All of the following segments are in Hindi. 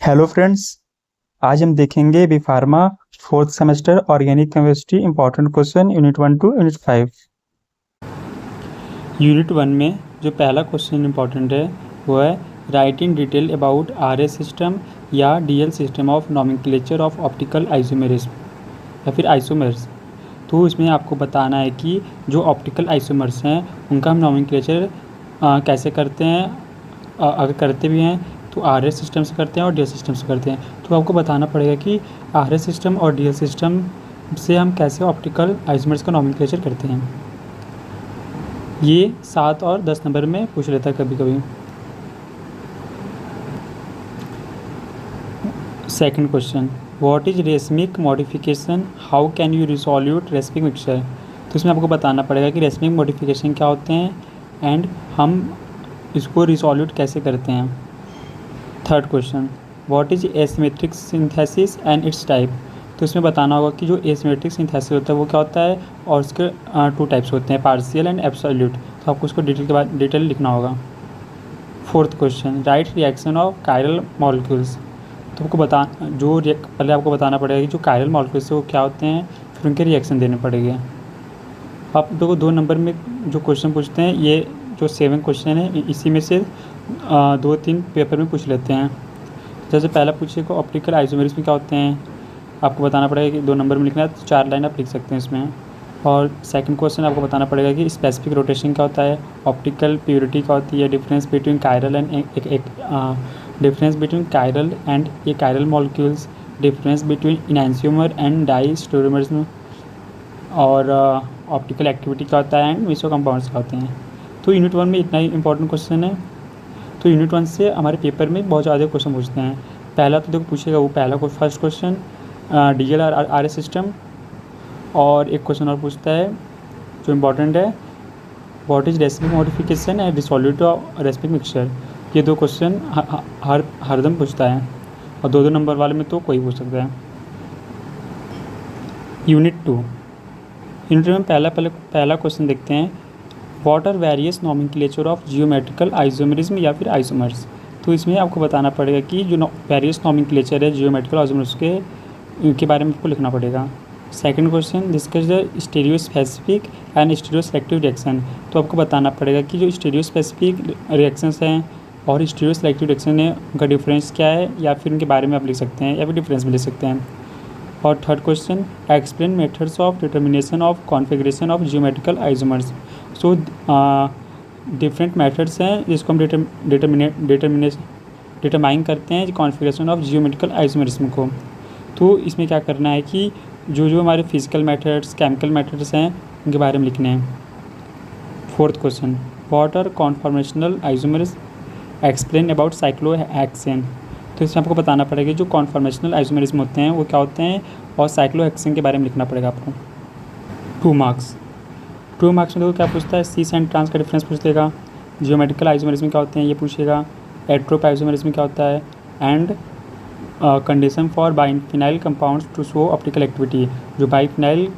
हेलो फ्रेंड्स, आज हम देखेंगे B Pharma fourth semester organic chemistry important question unit 1 to unit 5। Unit 1 में जो पहला क्वेश्चन इंपॉर्टेंट है वो है write in detail about RA system या DL system of nomenclature of optical isomerism या फिर आइसोमर्स। तो इसमें आपको बताना है कि जो ऑप्टिकल आइसोमर्स हैं उनका हम नॉमेनक्लेचर कैसे करते हैं, अगर करते भी हैं तो आर एस सिस्टम से करते हैं और डी एल सिस्टम से करते हैं। तो आपको बताना पड़ेगा कि आर एस सिस्टम और डी एल सिस्टम से हम कैसे ऑप्टिकल आइसोमर्स का नॉमेनक्लेचर करते हैं। ये 7 और 10 नंबर में पूछ लेता है कभी कभी। Second question, what is racemic modification, how can you resolute racemic mixture. तो इसमें आपको बताना पड़ेगा कि रेसमिक मॉडिफिकेशन क्या होते हैं एंड हम इसको रिसोल्यूट कैसे करते हैं। Third question, what is asymmetric synthesis and it's type. तो इसमें बताना होगा कि जो एसिमेट्रिक सिंथेसिस होता है वो क्या होता है और उसके 2 टाइप्स होते हैं, पार्शियल एंड एब्सोल्यूट। तो आपको उसको डिटेल लिखना होगा। Fourth question, right reaction of chiral molecules. तो आपको पहले आपको बताना पड़ेगा कि जो कायरल मॉलिक्यूल्स है वो क्या होते हैं, फिर उनके रिएक्शन देने पड़ेंगे। आप देखो 2 नंबर में जो क्वेश्चन पूछते हैं, ये जो 7 क्वेश्चन है इसी में से 2-3 पेपर में पूछ लेते हैं। जैसे पहला पूछेगा ऑप्टिकल आइसोमेरिज्म में क्या होते हैं, आपको बताना पड़ेगा कि 2 नंबर में लिखना है, तो 4 लाइन आप लिख सकते हैं इसमें। और सेकंड क्वेश्चन आपको बताना पड़ेगा कि स्पेसिफिक रोटेशन क्या होता है, ऑप्टिकल प्योरिटी क्या होती है, difference between chiral and difference between chiral and ये chiral molecules, difference between enantiomer and diastereomers, और ऑप्टिकल एक्टिविटी क्या होता है एंड मिसो कंपाउंड्स क्या होते हैं। तो यूनिट 1 में इतना ही इंपॉर्टेंट क्वेश्चन है। तो यूनिट 1 से हमारे पेपर में बहुत ज़्यादा क्वेश्चन पूछते हैं। पहला तो देखो पूछेगा वो first question D L R S system, और एक क्वेश्चन और पूछता है जो इम्पोर्टेंट है, what is racemic modification and dissolute of racemic mixture. ये 2 क्वेश्चन हरदम पूछता है, और 2-2 नंबर वाले में तो कोई पूछ सकता है। यूनिट 2 में पहला क्वेश्चन देखते हैं, what are various nomenclature of geometrical isomerism या फिर आइसोमर्स। तो इसमें आपको बताना पड़ेगा कि जो वेरियस नॉमेनक्लेचर है जियोमेट्रिकल आइसोमर्स के बारे में आपको लिखना पड़ेगा। Second question, discuss the stereo specific and stereo selective reaction. तो आपको बताना पड़ेगा कि जो स्टीरियो स्पेसिफिक रिएक्शंस हैं और स्टीरियो सेलेक्टिव रिएक्शन है उनका डिफरेंस क्या है, या फिर उनके बारे में आप लिख सकते हैं या फिर डिफरेंस में लिख सकते हैं। और third question, explain methods of determination of configuration of geometrical isomers. So different methods हैं जिसको हम डिटरमाइन करते हैं कॉन्फ़िगरेशन ऑफ जियोमेट्रिकल आइसोमरिज्म को। तो इसमें क्या करना है कि जो हमारे फिजिकल मेथड्स, केमिकल मेथड्स हैं उनके बारे में लिखने हैं। Fourth question, what are conformational isomers, explain about cyclohexane. तो इसमें आपको बताना पड़ेगा जो कॉन्फॉर्मेशनल आइसोमरिज्म होते हैं वो क्या होते हैं, और साइक्लोहेक्सेन के बारे में लिखना पड़ेगा आपको। 2 मार्क्स में देखो क्या पूछता है, सीस एंड ट्रांस का डिफरेंस पूछ लेगा, जियोमेट्रिकल आइसोमरिज्म क्या होते हैं ये पूछेगा, एट्रोप आइसोमरिज्म क्या होता है, and condition for biphenyl compounds to show optical activity. जो बाइफिनाइल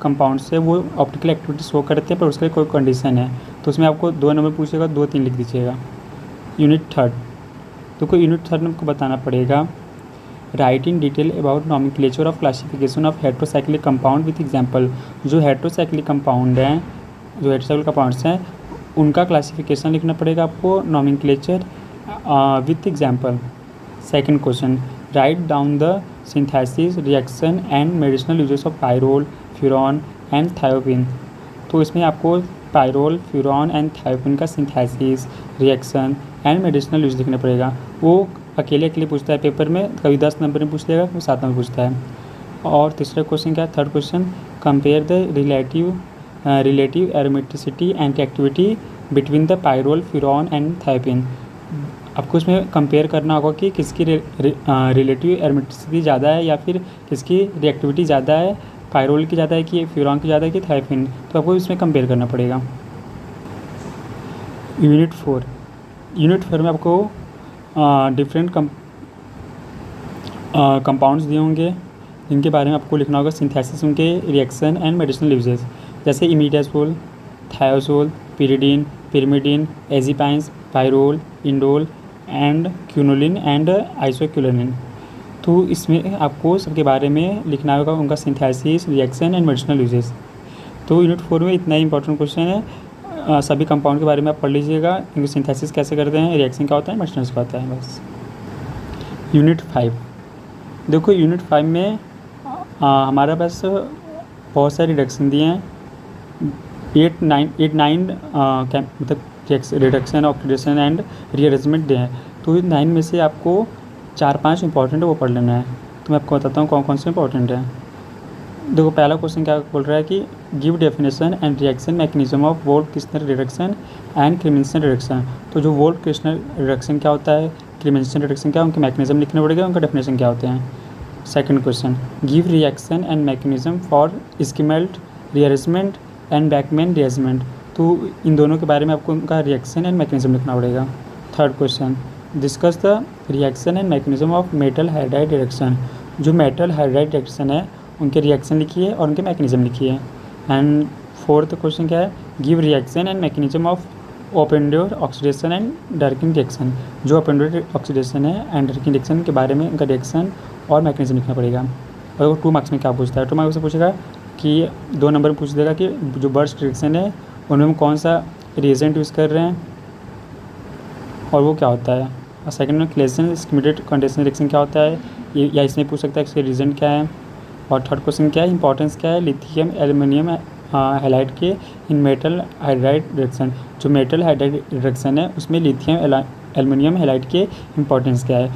कंपाउंड्स है वो ऑप्टिकल एक्टिविटी शो करते हैं पर उसके लिए कोई कंडीशन है, तो उसमें आपको 2 नंबर पूछेगा, 2-3 लिख दीजिएगा। यूनिट 3 तो यूनिट 3 में आपको बताना पड़ेगा, right in detail about nomenclature of classification of heterocyclic compound with example. जो हेट्रोसाइक्लिक कंपाउंड हैं, जो हेट्रोसाइक्लिक कंपाउंड्स हैं उनका क्लासिफिकेशन लिखना पड़ेगा आपको, nomenclature with example. Second question, write down the synthesis, reaction and medicinal uses of pyrrole, furan and thiophene. तो इसमें आपको पायरोल, फ्यूरॉन एंड थायोपिन का synthesis, reaction and medicinal use लिखना पड़ेगा। वो अकेले पूछता है पेपर में, कभी 10 नंबर में पूछ लेगा, कभी 7 नंबर पूछता है। और तीसरा क्वेश्चन क्या है, third question, compare the relative aromaticity and activity between the pyrrole, furan and thiophene. आपको इसमें कंपेयर करना होगा कि किसकी रिलेटिव एरोमेटिसिटी ज़्यादा है या फिर किसकी रिएक्टिविटी ज़्यादा है, पायरोल की ज़्यादा है कि फ्यूरॉन की ज़्यादा है कि थायोपिन। तो आपको इसमें कंपेयर करना पड़ेगा। यूनिट 4 में आपको डिफरेंट कंपाउंड्स दिए होंगे जिनके बारे में आपको लिखना होगा सिंथेसिस, उनके रिएक्शन एंड मेडिसिनल यूजेस, जैसे imidazole, thiazole, pyridine, pyrimidine, azepines, pyrrole, indole and quinoline and isoquinoline. तो इसमें आपको सबके बारे में लिखना होगा, उनका synthesis, reaction and medicinal uses. तो यूनिट 4 में इतना ही इंपॉर्टेंट क्वेश्चन है। सभी कंपाउंड के बारे में आप पढ़ लीजिएगा, इनकी सिंथेसिस कैसे करते हैं, रिएक्शन क्या होता है, मेडिसिनल क्या होता है, बस। यूनिट 5 देखो, यूनिट 5 में हमारा पास बहुत सारे रिडक्शन दिए हैं, 8 9 मतलब रिडक्शन, ऑक्सीडेशन एंड रीअरेंजमेंट दिए हैं। तो 9 में से आपको 4-5 इंपॉर्टेंट है वो पढ़ लेना है। तो मैं आपको बताता हूँ कौन कौन से इंपॉर्टेंट है। देखो, पहला क्वेश्चन क्या बोल रहा है कि give definition and reaction mechanism of Wolff Kishner reduction and Clemmensen reduction. तो जो वोल्ट-किर्शनर रिडक्शन क्या होता है, क्रीमेंसन रिडक्शन क्या है, उनके मैकेनिज्म लिखने पड़ेगा, उनका डेफिनेशन क्या होते हैं। Second question, give reaction and mechanism for Schmidt rearrangement and Beckmann rearrangement. तो इन दोनों के बारे में आपको उनका रिएक्शन एंड मैकेनिज्म लिखना पड़ेगा। Third question, discuss the reaction and mechanism of metal hydride reduction. जो मेटल हाइड्राइड रिडक्शन है उनके रिएक्शन लिखिए और उनके मैकेनिज्म लिखिए। एंड फोर्थ क्वेश्चन क्या है, give reaction and mechanism of Oppenauer oxidation and Dakin reaction. जो ओपेंडोर ऑक्सीडेशन है एंड डार्किंग रिएक्शन के बारे में उनका रिएक्शन और मैकेनिज्म लिखना पड़ेगा। और वो 2 मार्क्स में क्या पूछता है, 2 मार्क्स से पूछेगा कि 2 नंबर में पूछ देगा कि जो बर्स्ट रिएक्शन है उनमें कौन सा रिएजेंट यूज़ कर रहे हैं और वो क्या होता है। और सेकंड में क्लेसन स्कीमेटेड कंडीशन रिएक्शन क्या होता है, ये या इसमें पूछ सकता है इसके रिएजेंट क्या है। और थर्ड क्वेश्चन क्या है, इंपॉर्टेंस क्या है लिथियम एल्युमिनियम हैलाइड के इन मेटल हाइड्राइड रिएक्शन। जो मेटल हाइड्राइड रिएक्शन है उसमें लिथियम एल्युमिनियम हैलाइड के इंपॉर्टेंस क्या है।